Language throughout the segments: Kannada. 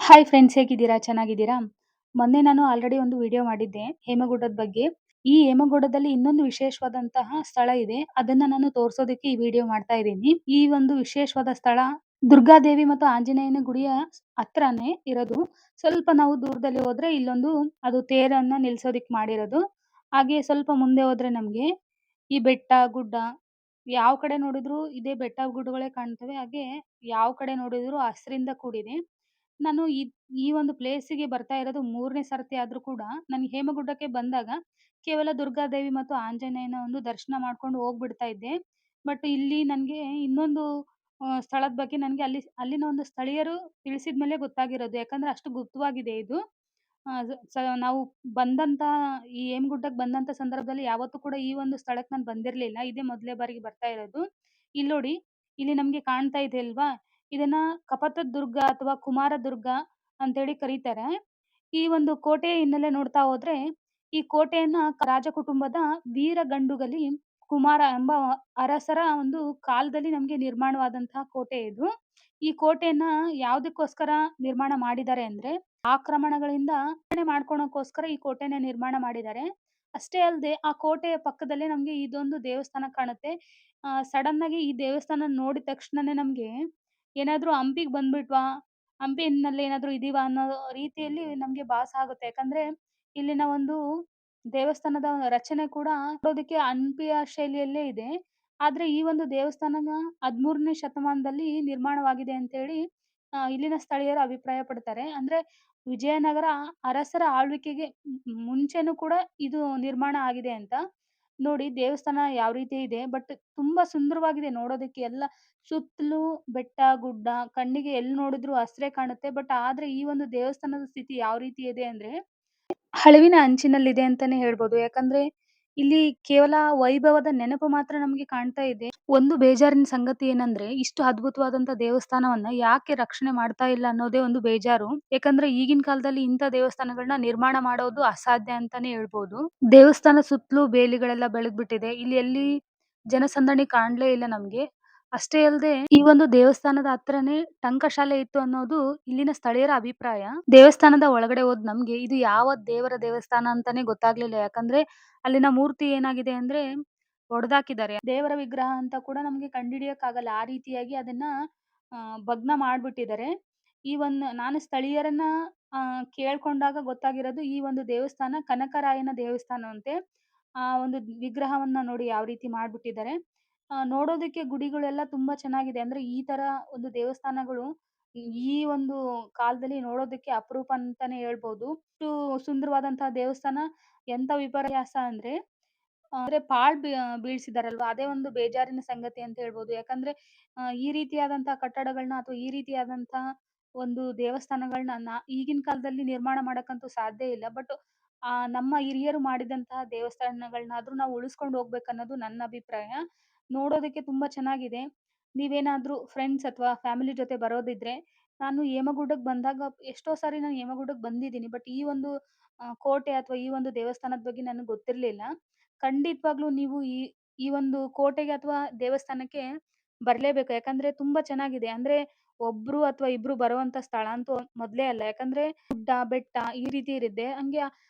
ಹಾಯ್ ಫ್ರೆಂಡ್ಸ್, ಹೇಗಿದ್ದೀರಾ? ಚೆನ್ನಾಗಿದ್ದೀರಾ? ಮೊನ್ನೆ ನಾನು ಆಲ್ರೆಡಿ ಒಂದು ವಿಡಿಯೋ ಮಾಡಿದ್ದೆ ಹೇಮಗುಡ್ಡದ ಬಗ್ಗೆ. ಈ ಹೇಮಗುಡ್ಡದಲ್ಲಿ ಇನ್ನೊಂದು ವಿಶೇಷವಾದಂತಹ ಸ್ಥಳ ಇದೆ. ಅದನ್ನ ನಾನು ತೋರ್ಸೋದಕ್ಕೆ ಈ ವಿಡಿಯೋ ಮಾಡ್ತಾ ಇದ್ದೀನಿ. ಈ ಒಂದು ವಿಶೇಷವಾದ ಸ್ಥಳ ದುರ್ಗಾದೇವಿ ಮತ್ತು ಆಂಜನೇಯನ ಗುಡಿಯ ಹತ್ರನೇ ಇರೋದು. ಸ್ವಲ್ಪ ನಾವು ದೂರದಲ್ಲಿ ಹೋದ್ರೆ ಇಲ್ಲೊಂದು ಅದು ತೇರನ್ನ ನಿಲ್ಸೋದಿಕ್ ಮಾಡಿರೋದು. ಹಾಗೆ ಸ್ವಲ್ಪ ಮುಂದೆ ಹೋದ್ರೆ ನಮ್ಗೆ ಈ ಬೆಟ್ಟ, ಗುಡ್ಡ ಯಾವ ಕಡೆ ನೋಡಿದ್ರು ಇದೇ ಬೆಟ್ಟ, ಗುಡ್ಡಗಳೇ ಕಾಣ್ತವೆ. ಹಾಗೆ ಯಾವ ಕಡೆ ನೋಡಿದ್ರು ಹಸ್ರಿಂದ ಕೂಡಿದೆ. ನಾನು ಈ ಒಂದು ಪ್ಲೇಸಿಗೆ ಬರ್ತಾ ಇರೋದು 3ನೇ ಸರ್ತಿ ಆದ್ರೂ ಕೂಡ ನನಗೆ ಹೇಮಗುಡ್ಡಕ್ಕೆ ಬಂದಾಗ ಕೇವಲ ದುರ್ಗಾದೇವಿ ಮತ್ತು ಆಂಜನೇಯನ ಒಂದು ದರ್ಶನ ಮಾಡ್ಕೊಂಡು ಹೋಗ್ಬಿಡ್ತಾ ಇದ್ದೆ. ಬಟ್ ಇಲ್ಲಿ ನನಗೆ ಇನ್ನೊಂದು ಸ್ಥಳದ ಬಗ್ಗೆ ನನಗೆ ಅಲ್ಲಿನ ಒಂದು ಸ್ಥಳೀಯರು ತಿಳಿಸಿದ ಮೇಲೆ ಗೊತ್ತಾಗಿರೋದು. ಯಾಕಂದ್ರೆ ಅಷ್ಟು ಗುಪ್ತವಾಗಿದೆ ಇದು. ನಾವು ಬಂದಂತ ಈ ಹೇಮಗುಡ್ಡಕ್ಕೆ ಬಂದಂತ ಸಂದರ್ಭದಲ್ಲಿ ಯಾವತ್ತೂ ಕೂಡ ಈ ಒಂದು ಸ್ಥಳಕ್ಕೆ ನಾನು ಬಂದಿರಲಿಲ್ಲ. ಇದೇ ಮೊದಲನೇ ಬಾರಿಗೆ ಬರ್ತಾ ಇರೋದು. ಇಲ್ಲಿ ನೋಡಿ, ಇಲ್ಲಿ ನಮಗೆ ಕಾಣ್ತಾ ಇದೆ ಅಲ್ವಾ? ಇದನ್ನ ಕಪತದ ದುರ್ಗ ಅಥವಾ ಕುಮಾರ ದುರ್ಗ ಅಂತೇಳಿ ಕರೀತಾರೆ. ಈ ಒಂದು ಕೋಟೆಯ ಹಿನ್ನೆಲೆ ನೋಡ್ತಾ ಹೋದ್ರೆ, ಈ ಕೋಟೆಯನ್ನ ರಾಜ ಕುಟುಂಬದ ವೀರ ಗಂಡುಗಲಿ ಕುಮಾರ ಎಂಬ ಅರಸರ ಒಂದು ಕಾಲದಲ್ಲಿ ನಮ್ಗೆ ನಿರ್ಮಾಣವಾದಂತಹ ಕೋಟೆ ಇದು. ಈ ಕೋಟೆಯನ್ನ ಯಾವ್ದಕ್ಕೋಸ್ಕರ ನಿರ್ಮಾಣ ಮಾಡಿದ್ದಾರೆ ಅಂದ್ರೆ, ಆಕ್ರಮಣಗಳಿಂದ ರಕ್ಷಣೆ ಮಾಡ್ಕೊಳಕ್ಕೋಸ್ಕರ ಈ ಕೋಟೆನ ನಿರ್ಮಾಣ ಮಾಡಿದ್ದಾರೆ. ಅಷ್ಟೇ ಅಲ್ಲದೆ ಆ ಕೋಟೆಯ ಪಕ್ಕದಲ್ಲೇ ನಮ್ಗೆ ಇದೊಂದು ದೇವಸ್ಥಾನ ಕಾಣುತ್ತೆ. ಸಡನ್ ಆಗಿ ಈ ದೇವಸ್ಥಾನ ನೋಡಿದ ತಕ್ಷಣನೇ ನಮ್ಗೆ ಏನಾದ್ರೂ ಹಂಪಿಗ್ ಬಂದ್ಬಿಟ್ವಾ? ಹಂಪಿನಲ್ಲಿ ಏನಾದ್ರೂ ಇದೀವಾ? ಅನ್ನೋ ರೀತಿಯಲ್ಲಿ ನಮ್ಗೆ ಭಾಸ ಆಗುತ್ತೆ. ಯಾಕಂದ್ರೆ ಇಲ್ಲಿನ ಒಂದು ದೇವಸ್ಥಾನದ ರಚನೆ ಕೂಡ ನೋಡೋದಕ್ಕೆ ಹಂಪಿಯ ಶೈಲಿಯಲ್ಲೇ ಇದೆ. ಆದ್ರೆ ಈ ಒಂದು ದೇವಸ್ಥಾನ 13ನೇ ಶತಮಾನದಲ್ಲಿ ನಿರ್ಮಾಣವಾಗಿದೆ ಅಂತೇಳಿ ಇಲ್ಲಿನ ಸ್ಥಳೀಯರು ಅಭಿಪ್ರಾಯ ಪಡ್ತಾರೆ. ಅಂದ್ರೆ ವಿಜಯನಗರ ಅರಸರ ಆಳ್ವಿಕೆಗೆ ಮುಂಚೆನೂ ಕೂಡ ಇದು ನಿರ್ಮಾಣ ಆಗಿದೆ ಅಂತ. ನೋಡಿ ದೇವಸ್ಥಾನ ಯಾವ ರೀತಿ ಇದೆ. ಬಟ್ ತುಂಬಾ ಸುಂದರವಾಗಿದೆ ನೋಡೋದಕ್ಕೆ. ಎಲ್ಲ ಸುತ್ತಲೂ ಬೆಟ್ಟ, ಗುಡ್ಡ, ಕಣ್ಣಿಗೆ ಎಲ್ಲಿ ನೋಡಿದ್ರು ಹಸ್ರೇ ಕಾಣುತ್ತೆ. ಬಟ್ ಆದ್ರೆ ಈ ಒಂದು ದೇವಸ್ಥಾನದ ಸ್ಥಿತಿ ಯಾವ ರೀತಿ ಇದೆ ಅಂದ್ರೆ ಅಳಿವಿನ ಅಂಚಿನಲ್ಲಿದೆ ಅಂತಾನೆ ಹೇಳ್ಬೋದು. ಯಾಕಂದ್ರೆ ಇಲ್ಲಿ ಕೇವಲ ವೈಭವದ ನೆನಪು ಮಾತ್ರ ನಮಗೆ ಕಾಣ್ತಾ ಇದೆ. ಒಂದು ಬೇಜಾರಿನ ಸಂಗತಿ ಏನಂದ್ರೆ ಇಷ್ಟು ಅದ್ಭುತವಾದಂತ ದೇವಸ್ಥಾನವನ್ನ ಯಾಕೆ ರಕ್ಷಣೆ ಮಾಡ್ತಾ ಇಲ್ಲ ಅನ್ನೋದೇ ಒಂದು ಬೇಜಾರು. ಯಾಕಂದ್ರೆ ಈಗಿನ ಕಾಲದಲ್ಲಿ ಇಂಥ ದೇವಸ್ಥಾನಗಳನ್ನ ನಿರ್ಮಾಣ ಮಾಡೋದು ಅಸಾಧ್ಯ ಅಂತಾನೆ ಹೇಳ್ಬೋದು. ದೇವಸ್ಥಾನ ಸುತ್ತಲೂ ಬೇಲಿಗಳೆಲ್ಲ ಬೆಳೆದ್ಬಿಟ್ಟಿದೆ. ಇಲ್ಲಿ ಎಲ್ಲಿ ಜನಸಂದಣಿ ಕಾಣ್ಲೇ ಇಲ್ಲ ನಮ್ಗೆ. ಅಷ್ಟೇ ಅಲ್ಲದೆ ಈ ಒಂದು ದೇವಸ್ಥಾನದ ಹತ್ರನೇ ಟಂಕಶಾಲೆ ಇತ್ತು ಅನ್ನೋದು ಇಲ್ಲಿನ ಸ್ಥಳೀಯರ ಅಭಿಪ್ರಾಯ. ದೇವಸ್ಥಾನದ ಒಳಗಡೆ ಹೋದ್ ನಮ್ಗೆ ಇದು ಯಾವ ದೇವರ ದೇವಸ್ಥಾನ ಅಂತಾನೆ ಗೊತ್ತಾಗ್ಲಿಲ್ಲ. ಯಾಕಂದ್ರೆ ಅಲ್ಲಿನ ಮೂರ್ತಿ ಏನಾಗಿದೆ ಅಂದ್ರೆ ಒಡೆದಾಕಿದ್ದಾರೆ. ದೇವರ ವಿಗ್ರಹ ಅಂತ ಕೂಡ ನಮ್ಗೆ ಕಂಡಿಡಿಯಕ್ಕಾಗಲ್ಲ. ಆ ರೀತಿಯಾಗಿ ಅದನ್ನ ಭಗ್ನ ಮಾಡ್ಬಿಟ್ಟಿದ್ದಾರೆ. ನಾನು ಸ್ಥಳೀಯರನ್ನ ಕೇಳ್ಕೊಂಡಾಗ ಗೊತ್ತಾಗಿರೋದು ಈ ಒಂದು ದೇವಸ್ಥಾನ ಕನಕರಾಯನ ದೇವಸ್ಥಾನ ಅಂತೆ. ಆ ಒಂದು ವಿಗ್ರಹವನ್ನ ನೋಡಿ ಯಾವ ರೀತಿ ಮಾಡ್ಬಿಟ್ಟಿದ್ದಾರೆ. ನೋಡೋದಕ್ಕೆ ಗುಡಿಗಳೆಲ್ಲ ತುಂಬಾ ಚೆನ್ನಾಗಿದೆ. ಅಂದ್ರೆ ಈ ತರ ಒಂದು ದೇವಸ್ಥಾನಗಳು ಈ ಒಂದು ಕಾಲದಲ್ಲಿ ನೋಡೋದಕ್ಕೆ ಅಪರೂಪ ಅಂತಾನೆ ಹೇಳ್ಬೋದು. ಇಷ್ಟು ಸುಂದರವಾದಂತಹ ದೇವಸ್ಥಾನ ಎಂತ ವಿಪರ್ಯಾಸ ಅಂದ್ರೆ ಪಾಳ್ ಬೀಳ್ಸಿದಾರಲ್ವಾ ಅದೇ ಒಂದು ಬೇಜಾರಿನ ಸಂಗತಿ ಅಂತ ಹೇಳ್ಬೋದು. ಯಾಕಂದ್ರೆ ಈ ರೀತಿಯಾದಂತಹ ಕಟ್ಟಡಗಳನ್ನ ಅಥವಾ ಈ ರೀತಿಯಾದಂತಹ ಒಂದು ದೇವಸ್ಥಾನಗಳನ್ನ ಈಗಿನ ಕಾಲದಲ್ಲಿ ನಿರ್ಮಾಣ ಮಾಡಕ್ಕಂತೂ ಸಾಧ್ಯ ಇಲ್ಲ. ಬಟ್ ನಮ್ಮ ಹಿರಿಯರು ಮಾಡಿದಂತಹ ದೇವಸ್ಥಾನಗಳನ್ನಾದ್ರೂ ನಾವು ಉಳಿಸ್ಕೊಂಡು ಹೋಗ್ಬೇಕನ್ನೋದು ನನ್ನ ಅಭಿಪ್ರಾಯ. ನೋಡೋದಕ್ಕೆ ತುಂಬಾ ಚೆನ್ನಾಗಿದೆ. ನೀವೇನಾದ್ರೂ ಫ್ರೆಂಡ್ಸ್ ಅಥವಾ ಫ್ಯಾಮಿಲಿ ಜೊತೆ ಬರೋದಿದ್ರೆ, ನಾನು ಹೇಮಗುಡ್ಡಕ್ಕೆ ಬಂದಾಗ ಎಷ್ಟೋ ಸಾರಿ ನಾನು ಹೇಮಗುಡ್ಡಕ್ಕೆ ಬಂದಿದ್ದೀನಿ. ಬಟ್ ಈ ಒಂದು ಕೋಟೆ ಅಥವಾ ಈ ಒಂದು ದೇವಸ್ಥಾನದ ಬಗ್ಗೆ ನನಗೆ ಗೊತ್ತಿರ್ಲಿಲ್ಲ. ಖಂಡಿತವಾಗ್ಲೂ ನೀವು ಈ ಈ ಒಂದು ಕೋಟೆಗೆ ಅಥವಾ ದೇವಸ್ಥಾನಕ್ಕೆ ಬರ್ಲೇಬೇಕು. ಯಾಕಂದ್ರೆ ತುಂಬಾ ಚೆನ್ನಾಗಿದೆ. ಅಂದ್ರೆ ಒಬ್ರು ಅಥವಾ ಇಬ್ರು ಬರುವಂತ ಸ್ಥಳ ಅಂತೂ ಮೊದ್ಲೇ ಅಲ್ಲ. ಯಾಕಂದ್ರೆ ಗುಡ್ಡ, ಬೆಟ್ಟ ಈ ರೀತಿ ಇರುತ್ತೆ. ಹಂಗೆ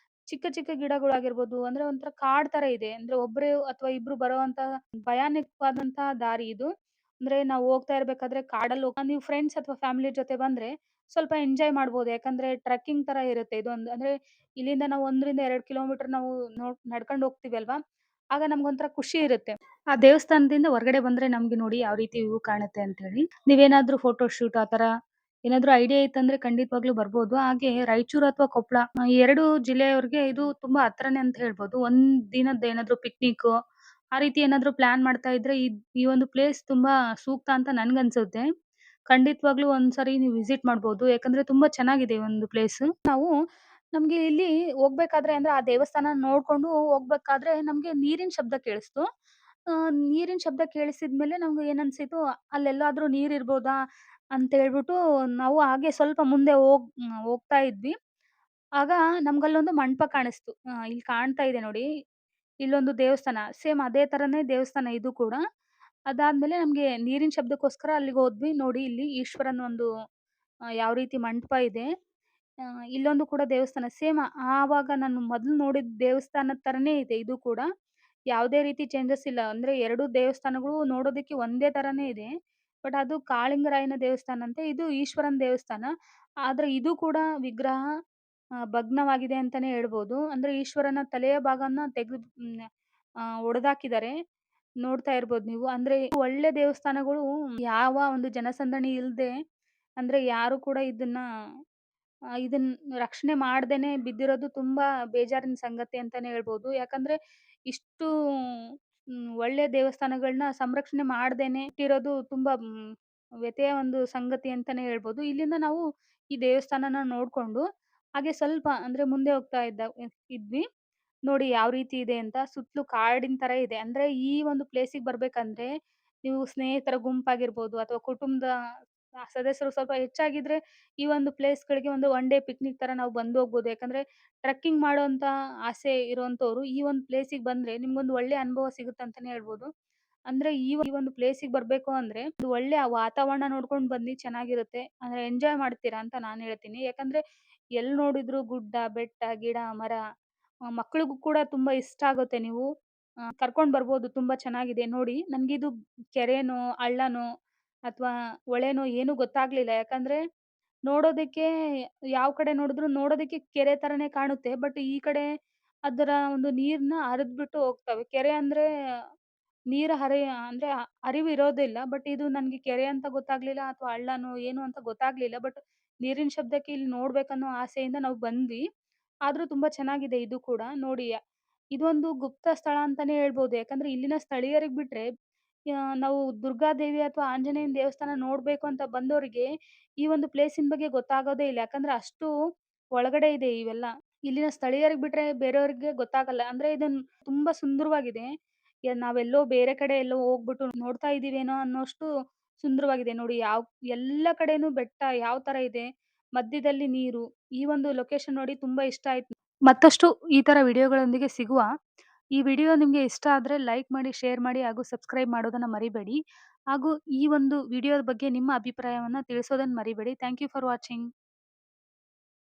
ಚಿಕ್ಕ ಚಿಕ್ಕ ಗಿಡಗಳಾಗಿರ್ಬೋದು. ಅಂದ್ರೆ ಒಂಥರ ಕಾಡ್ ತರ ಇದೆ. ಅಂದ್ರೆ ಒಬ್ರು ಅಥವಾ ಇಬ್ರು ಬರುವಂತ ಭಯಾನಕವಾದಂತಹ ದಾರಿ ಇದು. ಅಂದ್ರೆ ನಾವು ಹೋಗ್ತಾ ಇರ್ಬೇಕಾದ್ರೆ ಕಾಡಲ್ಲಿ ನೀವು ಫ್ರೆಂಡ್ಸ್ ಅಥವಾ ಫ್ಯಾಮಿಲಿ ಜೊತೆ ಬಂದ್ರೆ ಸ್ವಲ್ಪ ಎಂಜಾಯ್ ಮಾಡ್ಬೋದು. ಯಾಕಂದ್ರೆ ಟ್ರೆಕ್ಕಿಂಗ್ ತರ ಇರುತ್ತೆ ಇದೊಂದು. ಅಂದ್ರೆ ಇಲ್ಲಿಂದ ನಾವು 1ರಿಂದ 2 ಕಿಲೋಮೀಟರ್ ನಾವು ನಡ್ಕೊಂಡು ಹೋಗ್ತೀವಿ ಅಲ್ವಾ? ಆಗ ನಮ್ಗೊಂಥರ ಖುಷಿ ಇರುತ್ತೆ. ಆ ದೇವಸ್ಥಾನದಿಂದ ಹೊರಗಡೆ ಬಂದ್ರೆ ನಮ್ಗೆ ನೋಡಿ ಯಾವ ರೀತಿ ವ್ಯೂ ಕಾಣುತ್ತೆ ಅಂತ ಹೇಳಿ. ನೀವೇನಾದ್ರೂ ಫೋಟೋ ಶೂಟ್ ಆ ತರ ಏನಾದ್ರೂ ಐಡಿಯಾ ಇತ್ತಂದ್ರೆ ಖಂಡಿತವಾಗ್ಲೂ ಬರ್ಬೋದು. ಹಾಗೆ ರಾಯಚೂರು ಅಥವಾ ಕೊಪ್ಪಳ ಈ 2 ಜಿಲ್ಲೆಯವರಿಗೆ ಇದು ತುಂಬಾ ಹತ್ರನೇ ಅಂತ ಹೇಳ್ಬೋದು. ಒಂದ್ ದಿನದ ಏನಾದ್ರೂ ಪಿಕ್ನಿಕ್ ಆ ರೀತಿ ಏನಾದ್ರೂ ಪ್ಲಾನ್ ಮಾಡ್ತಾ ಇದ್ರೆ ಈ ಒಂದು ಪ್ಲೇಸ್ ತುಂಬಾ ಸೂಕ್ತ ಅಂತ ನನ್ಗನ್ಸುತ್ತೆ. ಖಂಡಿತವಾಗ್ಲೂ ಒಂದ್ಸರಿ ನೀವು ವಿಸಿಟ್ ಮಾಡ್ಬೋದು. ಯಾಕಂದ್ರೆ ತುಂಬಾ ಚೆನ್ನಾಗಿದೆ ಈ ಒಂದು ಪ್ಲೇಸ್. ನಾವು ನಮ್ಗೆ ಇಲ್ಲಿ ಹೋಗ್ಬೇಕಾದ್ರೆ ಅಂದ್ರೆ ಆ ದೇವಸ್ಥಾನ ನೋಡ್ಕೊಂಡು ಹೋಗ್ಬೇಕಾದ್ರೆ ನಮ್ಗೆ ನೀರಿನ ಶಬ್ದ ಕೇಳಿಸ್ತು. ನೀರಿನ ಶಬ್ದ ಕೇಳಿಸಿದ್ಮೇಲೆ ನಮ್ಗೆ ಏನನ್ಸಿತು ಅಲ್ಲೆಲ್ಲಾದ್ರೂ ನೀರ್ ಇರ್ಬೋದಾ ಅಂತ ಹೇಳ್ಬಿಟ್ಟು ನಾವು ಹಾಗೆ ಸ್ವಲ್ಪ ಮುಂದೆ ಹೋಗ್ತಾ ಇದ್ವಿ. ಆಗ ನಮ್ಗಲ್ಲೊಂದು ಮಂಟಪ ಕಾಣಿಸ್ತು. ಇಲ್ಲಿ ಕಾಣ್ತಾ ಇದೆ ನೋಡಿ. ಇಲ್ಲೊಂದು ದೇವಸ್ಥಾನ. ಸೇಮ್ ಅದೇ ತರನೇ ದೇವಸ್ಥಾನ ಇದು ಕೂಡ. ಅದಾದ್ಮೇಲೆ ನಮ್ಗೆ ನೀರಿನ ಶಬ್ದಕ್ಕೋಸ್ಕರ ಅಲ್ಲಿಗೆ ಹೋದ್ವಿ. ನೋಡಿ ಇಲ್ಲಿ ಈಶ್ವರನ್ ಒಂದು ಯಾವ ರೀತಿ ಮಂಟಪ ಇದೆ. ಇಲ್ಲೊಂದು ಕೂಡ ದೇವಸ್ಥಾನ ಸೇಮ್ ಆವಾಗ ನಾನು ಮೊದಲು ನೋಡಿದ ದೇವಸ್ಥಾನದ ಥರನೇ ಇದೆ ಇದು ಕೂಡ. ಯಾವುದೇ ರೀತಿ ಚೇಂಜಸ್ ಇಲ್ಲ. ಅಂದ್ರೆ 2 ದೇವಸ್ಥಾನಗಳು ನೋಡೋದಕ್ಕೆ ಒಂದೇ ಥರನೇ ಇದೆ. ಬಟ್ ಅದು ಕಾಳಿಂಗರಾಯನ ದೇವಸ್ಥಾನ ಅಂತೆ, ಇದು ಈಶ್ವರನ ದೇವಸ್ಥಾನ. ಆದ್ರೆ ಇದು ಕೂಡ ವಿಗ್ರಹ ಭಗ್ನವಾಗಿದೆ ಅಂತಾನೆ ಹೇಳ್ಬೋದು. ಅಂದ್ರೆ ಈಶ್ವರನ ತಲೆಯ ಭಾಗನ ತೆಗೆದು ಒಡೆದಾಕಿದ್ದಾರೆ. ನೋಡ್ತಾ ಇರ್ಬೋದು ನೀವು. ಅಂದ್ರೆ ಒಳ್ಳೆ ದೇವಸ್ಥಾನಗಳು ಯಾವ ಒಂದು ಜನಸಂದಣಿ ಇಲ್ದೆ, ಅಂದ್ರೆ ಯಾರು ಕೂಡ ಇದನ್ನ ರಕ್ಷಣೆ ಮಾಡ್ದೇನೆ ಬಿದ್ದಿರೋದು ತುಂಬಾ ಬೇಜಾರಿನ ಸಂಗತಿ ಅಂತಾನೆ ಹೇಳ್ಬೋದು. ಯಾಕಂದ್ರೆ ಇಷ್ಟು ಒಳ್ಳೆ ದೇವಸ್ಥಾನಗಳನ್ನ ಸಂರಕ್ಷಣೆ ಮಾಡ್ದೇನೆ ಇಟ್ಟಿರೋದು ತುಂಬಾ ವ್ಯಥೆಯ ಒಂದು ಸಂಗತಿ ಅಂತಾನೆ ಹೇಳ್ಬೋದು. ಇಲ್ಲಿಂದ ನಾವು ಈ ದೇವಸ್ಥಾನನ ನೋಡ್ಕೊಂಡು ಹಾಗೆ ಸ್ವಲ್ಪ ಅಂದ್ರೆ ಮುಂದೆ ಹೋಗ್ತಾ ಇದ್ವಿ. ನೋಡಿ ಯಾವ ರೀತಿ ಇದೆ ಅಂತ. ಸುತ್ತಲೂ ಕಾಡಿನ ತರ ಇದೆ. ಅಂದ್ರೆ ಈ ಒಂದು ಪ್ಲೇಸಿಗೆ ಬರ್ಬೇಕಂದ್ರೆ ನೀವು ಸ್ನೇಹಿತರ ಗುಂಪಾಗಿರ್ಬೋದು ಅಥವಾ ಕುಟುಂಬದ ಸದಸ್ಯರು ಸ್ವಲ್ಪ ಹೆಚ್ಚಾಗಿದ್ರೆ ಈ ಒಂದು ಪ್ಲೇಸ್‌ಗಳಿಗೆ ಒಂದು ಒನ್ ಡೇ ಪಿಕ್ನಿಕ್ ತರ ನಾವು ಬಂದು ಹೋಗ್ಬೋದು. ಯಾಕಂದ್ರೆ ಟ್ರೆಕ್ಕಿಂಗ್ ಮಾಡೋಂತ ಆಸೆ ಇರುವಂತವ್ರು ಈ ಒಂದು ಪ್ಲೇಸಿಗೆ ಬಂದ್ರೆ ನಿಮ್ಗೊಂದು ಒಳ್ಳೆ ಅನುಭವ ಸಿಗುತ್ತೆ ಅಂತಾನೆ ಹೇಳ್ಬೋದು. ಅಂದ್ರೆ ಈ ಒಂದು ಪ್ಲೇಸಿಗೆ ಬರ್ಬೇಕು ಅಂದ್ರೆ ಒಂದು ಒಳ್ಳೆ ವಾತಾವರಣ ನೋಡ್ಕೊಂಡು ಬನ್ನಿ, ಚೆನ್ನಾಗಿರುತ್ತೆ. ಅಂದ್ರೆ ಎಂಜಾಯ್ ಮಾಡ್ತೀರಾ ಅಂತ ನಾನ್ ಹೇಳ್ತೀನಿ. ಯಾಕಂದ್ರೆ ಎಲ್ ನೋಡಿದ್ರು ಗುಡ್ಡ, ಬೆಟ್ಟ, ಗಿಡ, ಮರ, ಮಕ್ಳಿಗೂ ಕೂಡ ತುಂಬಾ ಇಷ್ಟ ಆಗುತ್ತೆ. ನೀವು ಕರ್ಕೊಂಡ್ ಬರ್ಬೋದು. ತುಂಬಾ ಚೆನ್ನಾಗಿದೆ ನೋಡಿ. ನನ್ಗಿದು ಕೆರೆನೋ, ಹಳ್ಳನೋ ಅಥವಾ ಹೊಳೆನೋ ಏನು ಗೊತ್ತಾಗ್ಲಿಲ್ಲ. ಯಾಕಂದ್ರೆ ನೋಡೋದಕ್ಕೆ ಯಾವ ಕಡೆ ನೋಡಿದ್ರು ನೋಡೋದಕ್ಕೆ ಕೆರೆ ತರನೇ ಕಾಣುತ್ತೆ. ಬಟ್ ಈ ಕಡೆ ಅದರ ಒಂದು ನೀರ್ನ ಹರಿದ್ಬಿಟ್ಟು ಹೋಗ್ತವೆ. ಕೆರೆ ಅಂದ್ರೆ ನೀರ ಅಂದ್ರೆ ಹರಿವು ಇರೋದಿಲ್ಲ. ಬಟ್ ಇದು ನನ್ಗೆ ಕೆರೆ ಅಂತ ಗೊತ್ತಾಗ್ಲಿಲ್ಲ ಅಥವಾ ಹಳ್ಳನೋ ಏನು ಅಂತ ಗೊತ್ತಾಗ್ಲಿಲ್ಲ. ಬಟ್ ನೀರಿನ ಶಬ್ದಕ್ಕೆ ಇಲ್ಲಿ ನೋಡ್ಬೇಕನ್ನೋ ಆಸೆಯಿಂದ ನಾವು ಬಂದ್ವಿ. ಆದ್ರೂ ತುಂಬಾ ಚೆನ್ನಾಗಿದೆ ಇದು ಕೂಡ. ನೋಡಿ, ಇದೊಂದು ಗುಪ್ತ ಸ್ಥಳ ಅಂತಾನೆ ಹೇಳ್ಬೋದು. ಯಾಕಂದ್ರೆ ಇಲ್ಲಿನ ಸ್ಥಳೀಯರಿಗೆ ಬಿಟ್ರೆ ನಾವು ದುರ್ಗಾದೇವಿ ಅಥವಾ ಆಂಜನೇಯನ ದೇವಸ್ಥಾನ ನೋಡ್ಬೇಕು ಅಂತ ಬಂದೋರಿಗೆ ಈ ಒಂದು ಪ್ಲೇಸಿನ ಬಗ್ಗೆ ಗೊತ್ತಾಗೋದೇ ಇಲ್ಲ. ಯಾಕಂದ್ರೆ ಅಷ್ಟು ಒಳಗಡೆ ಇದೆ ಇವೆಲ್ಲ. ಇಲ್ಲಿನ ಸ್ಥಳೀಯರಿಗೆ ಬಿಟ್ರೆ ಬೇರೆಯವ್ರಿಗೆ ಗೊತ್ತಾಗಲ್ಲ. ಅಂದ್ರೆ ಇದನ್ ತುಂಬಾ ಸುಂದರವಾಗಿದೆ. ನಾವೆಲ್ಲೋ ಬೇರೆ ಕಡೆ ಎಲ್ಲೋ ಹೋಗ್ಬಿಟ್ಟು ನೋಡ್ತಾ ಇದೀವೇನೋ ಅನ್ನೋಷ್ಟು ಸುಂದರವಾಗಿದೆ. ನೋಡಿ ಎಲ್ಲ ಕಡೆನೂ ಬೆಟ್ಟ ಯಾವ ತರ ಇದೆ, ಮಧ್ಯದಲ್ಲಿ ನೀರು. ಈ ಒಂದು ಲೊಕೇಶನ್ ನೋಡಿ ತುಂಬಾ ಇಷ್ಟ ಆಯ್ತು. ಮತ್ತಷ್ಟು ಈ ತರ ವಿಡಿಯೋಗಳೊಂದಿಗೆ ಸಿಗುವ. ಈ ವಿಡಿಯೋ ನಿಮ್ಗೆ ಇಷ್ಟ ಆದ್ರೆ ಲೈಕ್ ಮಾಡಿ, ಶೇರ್ ಮಾಡಿ ಹಾಗೂ ಸಬ್ಸ್ಕ್ರೈಬ್ ಮಾಡೋದನ್ನ ಮರಿಬೇಡಿ. ಹಾಗೂ ಈ ಒಂದು ವಿಡಿಯೋದ ಬಗ್ಗೆ ನಿಮ್ಮ ಅಭಿಪ್ರಾಯವನ್ನ ತಿಳಿಸೋದನ್ನ ಮರಿಬೇಡಿ. Thank you for watching.